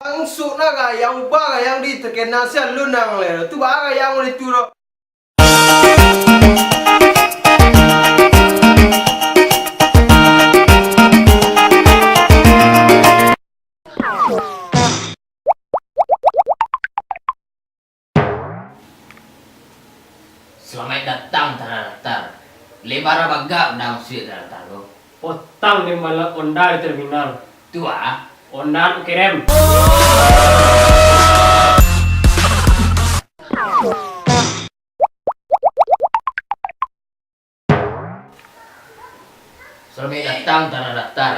Langsung naga yang baga yang di terkena sia lunang le. Tu baga yang di turo. Selamat datang Taratar. Lebar baga undang sih Taratar lo. Potang ni malah onda di terminal. Tua. Onda kirim. Selamat datang Taratar.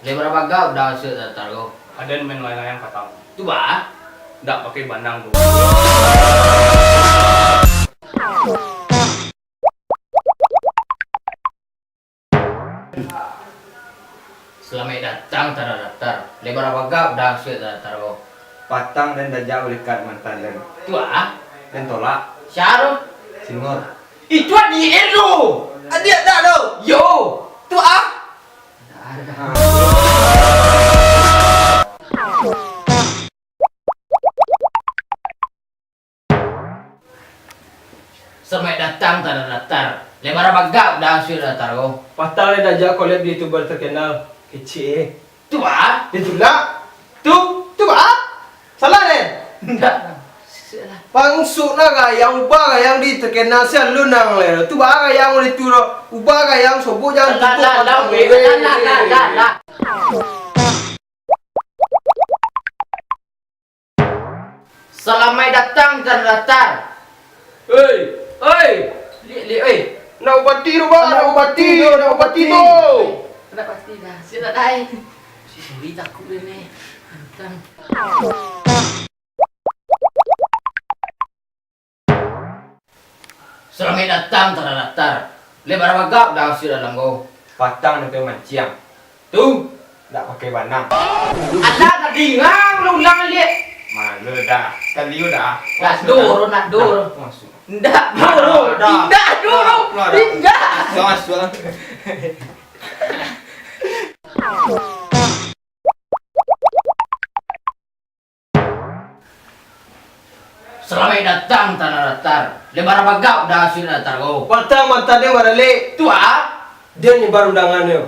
Lebar baga undang sih Taratar lo. Ada main layang patang. Tua. Ndak pakai bandang tu. Selamat datang Taratar. Lebar baga undang sih Taratar lo. Patang dan dajak dekat mantan dan Tua. tolak Syarul. singur. Itu di elo. Dia tak do. Yo. Tua. Selamat datang Taratar. Lebar baga undang sih Taratar lo. Patang dan dajak kolab di tuber terkenal. Kecil. Tua. Itulah. Tu ba? Salah deh. Enggak. Langsung naga yang baga yang di terkena sia lunang le. Tu baga yang di turo. Ubaga yang sobo yang tutup. Selamat datang Taratar. Hei. Li. Nak ubati tu ba? Nak ubati tu. Nak pasti dah. Sila dai. Si Suri takut dia ni. Datang. Selamat datang Taratar. Lebar baga dah sila dalam go. Patang dengan manciang. Tu. Tak pakai bandang. Ada tadi ngang ulang lihat. Mana dah. Kali dah. Nak dur. Masuk. Ndak dulu. Tidak dulu. Tidak. Masuk. Selamat datang Taratar. Lebar baga dah sila Taratar go. Patang mantan dia barale. Tu Dia nyebar undangan dia.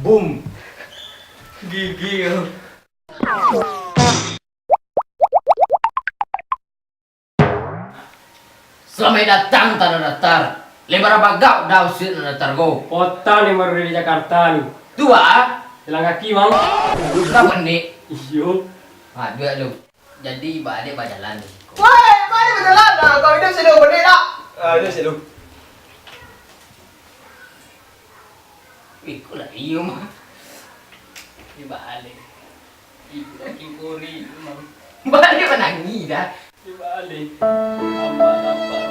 Boom. Gigi. Selamat datang Taratar. Lebar baga dah sila Taratar go. Potang ni baru dari Jakarta ni. Tua. Jalan kaki bang. Berapa ni? Iyo. Dua lu. Jadi balik berjalan ni. Woi, mana berjalan lah. Kau hidup selalu benih tak? Hidup selalu. Wih, kau lah iyo mah. Di balik. Ibu lagi kuri mah. Balik menangi dah. Di balik. Apa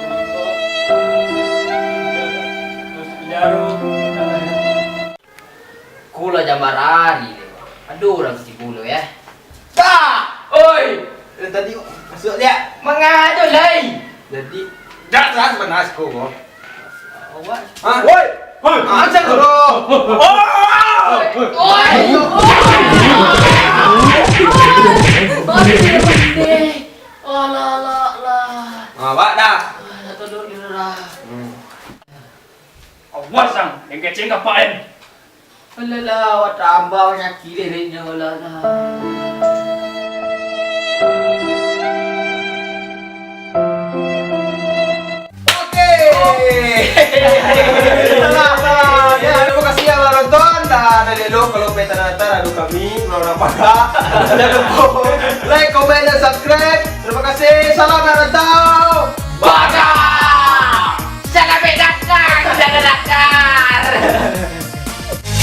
ni kau? Terus penjara. Kula jambar hari. Aduh orang si bulu ya. Tak. Oi, Tadi masuk dia. mengadu lei. Jadi dah terus panas kau. Awak. Woi. Macam tu. Oi. Allah. Awak dah. Tolong dia dah. Awas sang. Yang kecil kapain. Alah, awak tambah nyaki dia lah. Salah. Ya, terima kasih yang telah nonton dan lelo kalau pengen nonton adu kami orang paga. Jangan lupa like, komen dan subscribe. Terima kasih. Salam Narantau. Baga! Jangan datang, jangan datang.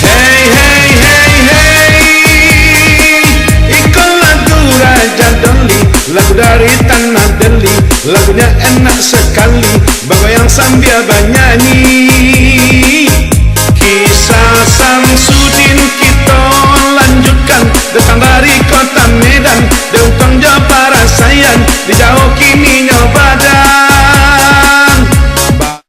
Hey hey hey hey, ikut lagu Raja Doli, lagu dari Tanah Deli, lagunya enak sekali, bagoyang sambil bernyanyi.